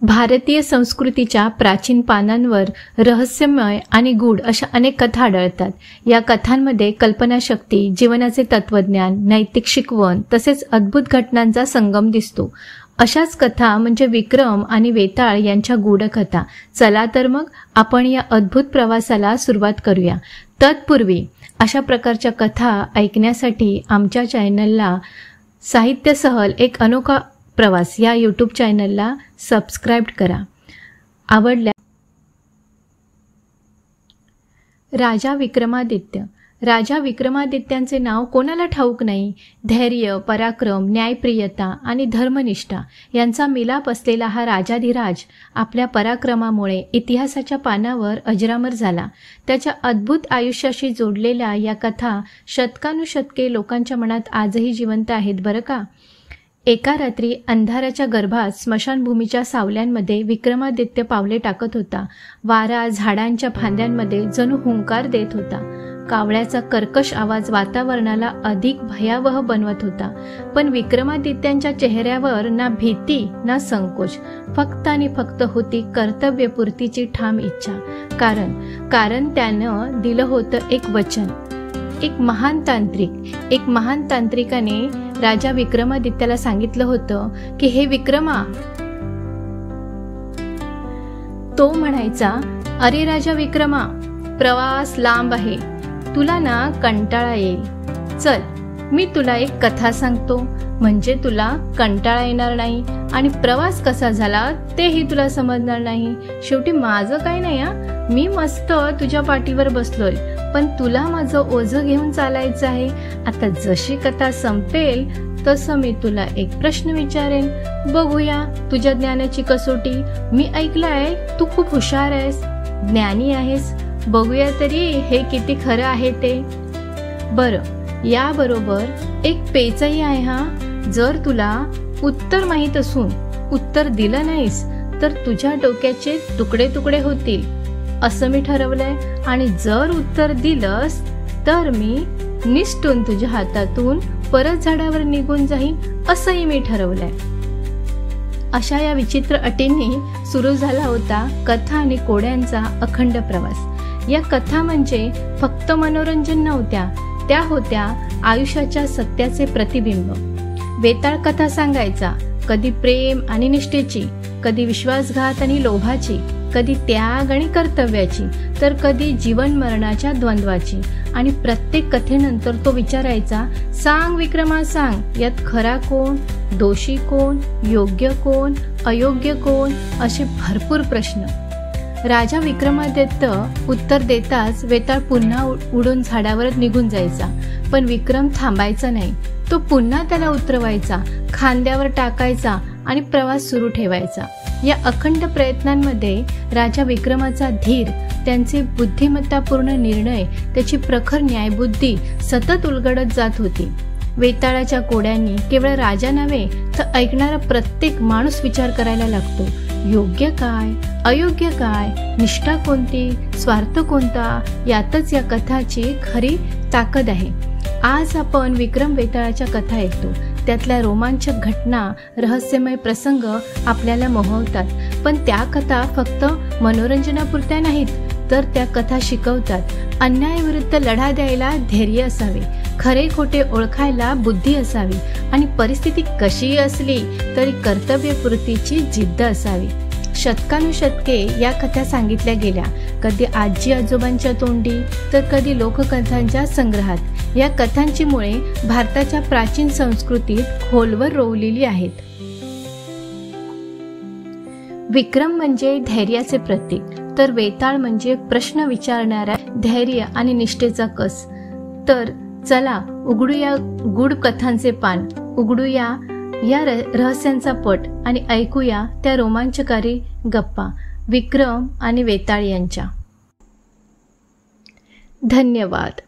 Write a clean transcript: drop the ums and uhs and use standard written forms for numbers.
भारतीय संस्कृतीच्या प्राचीन पानांवर रहस्यमय आणि गूढ अशा अनेक कथा आढळतात. या कथांमध्ये कल्पनाशक्ती, जीवनाचे तत्वज्ञान, नैतिक शिकवण तसेच अद्भुत घटनांचा संगम दिसतो. अशाच कथा म्हणजे विक्रम आणि वेताळ यांच्या गूढकथा. चला तर मग आपण या अद्भुत प्रवासाला सुरुवात करूया. तत्पूर्वी अशा प्रकारच्या कथा ऐकण्यासाठी आमच्या चॅनलला साहित्य सहल एक अनोखा प्रवास या यूट्यूब चॅनलला सबस्क्राईब करा. आवडल्या. राजा विक्रमादित्य. राजा विक्रमादित्यांचे नाव कोणाला ठाऊक नाही. धैर्य, पराक्रम, न्यायप्रियता आणि धर्मनिष्ठा यांचा मिलाप असलेला हा राजाधिराज आपल्या पराक्रमामुळे इतिहासाच्या पानावर अजरामर झाला. त्याच्या अद्भुत आयुष्याशी जोडलेल्या या कथा शतकानुशतके लोकांच्या मनात आजही जिवंत आहेत बरं का. एका रात्री अंधाराच्या गर्भात स्मशानभूमीच्या सावल्यांमध्ये विक्रमादित्य पावले टाकत होता. वारा झाडांच्या फांद्यांमध्ये जणू हुंकार देत होता. कावळ्याचा कर्कश आवाज वातावरणाला अधिक भयावह बनवत होता. पण विक्रमादित्यांच्या चेहऱ्यावर ना भीती ना संकोच, फक्त आणि फक्त होती कर्तव्यपूर्तीची ठाम इच्छा. कारण त्यानं दिलं होतं एक वचन. एक महान तांत्रिकाने राजा विक्रमादित्याला सांगितलं होतं की हे विक्रमा. तो म्हणायचा, अरे राजा विक्रमा, प्रवास लांब आहे, तुला ना कंटाळा येईल. चल मी तुला एक कथा सांगतो, म्हणजे तुला कंटाळा येणार नाही आणि प्रवास कसा झाला तेही तुला समजणार नाही. शेवटी माझं काही नाही हा, मी मस्त तुझ्या पाठीवर बसलोय, पण तुला माझं ओझं घेऊन चालायचं आहे. आता जशी कथा संपेल तसं मी तुला एक प्रश्न विचारेन, बघूया तुझ्या ज्ञानाची कसोटी. मी ऐकलंय तू खूप हुशार आहेस, ज्ञानी आहेस, बघूया तरी हे किती खरं आहे ते. बरं, याबरोबर एक पेचही आहे हा. जर तुला उत्तर माहीत असून उत्तर दिलं नाहीस तर तुझ्या डोक्याचे तुकडे तुकडे होतील असं मी ठरवलंय, आणि जर उत्तर दिलंस तर मी निसटून तुझ्या हातातून परत झाडावर निघून जाईन असंही मी ठरवलंय. अशा या विचित्र अटींनी सुरू झाला होता कथा आणि कोड्यांचा अखंड प्रवास. या कथा म्हणजे फक्त मनोरंजन नव्हत्या, त्या होत्या आयुष्याच्या सत्याचे प्रतिबिंब. वेताळ कथा सांगायचा, कधी प्रेम आणि निष्ठेची, कधी विश्वासघात आणि लोभाची, कधी त्याग आणि कर्तव्याची, तर कधी जीवन मरणाच्या द्वंद्वाची. आणि प्रत्येक कथेनंतर तो विचारायचा, सांग विक्रमा सांग, यात खरा कोण, दोषी कोण, योग्य कोण, अयोग्य कोण, असे भरपूर प्रश्न. राजा विक्रमादित्य उत्तर देताच वेताळ पुन्हा उडून झाडावर निघून जायचा. पण विक्रम थांबायचा नाही. तो पुन्हा त्याला उतरवायचा, खांद्यावर टाकायचा आणि प्रवास सुरू ठेवायचा. या अखंड प्रयत्नांमध्ये राजा विक्रमाचा धीर, त्यांचे बुद्धिमत्तापूर्ण निर्णय, त्याची प्रखर न्यायबुद्धी सतत उलगडत जात होती. वेताळाच्या कोड्यांनी केवळ राजा नव्हे तर ऐकणारा प्रत्येक माणूस विचार करायला लागतो. योग्य काय, अयोग्य काय, निष्ठा कोणती, स्वार्थ कोणता, यातच या कथाची खरी ताकद आहे. आज आपण विक्रम वेताळाच्या कथा ऐकतो. त्यातल्या रोमांचक घटना, रहस्यमय प्रसंग आपल्याला मोहवतात. पण त्या कथा फक्त मनोरंजनापुरत्या नाहीत, तर त्या कथा शिकवतात. अन्यायाविरुद्ध लढा द्यायला धैर्य असावे, खरे खोटे ओळखायला बुद्धी असावी आणि परिस्थिती कशीही असली तरी कर्तव्यपूर्तीची जिद्द असावी. शतकानुशतके या कथा सांगितल्या गेल्या, कधी आजी आजोबांच्या तोंडी तर कधी लोककथांच्या संग्रहात. या कथांची मुळे भारताच्या प्राचीन संस्कृतीत खोलवर रोवलेली आहेत. विक्रम म्हणजे धैर्याचे प्रतीक, तर वेताळ म्हणजे प्रश्न विचारणाऱ्या धैर्य आणि निष्ठेचा कस. तर चला उघडूया गूढ कथांचे पान, उघडूया या रहस्यांचा पट आणि ऐकूया त्या रोमांचकारी गप्पा विक्रम आणि वेताळ यांच्या. धन्यवाद.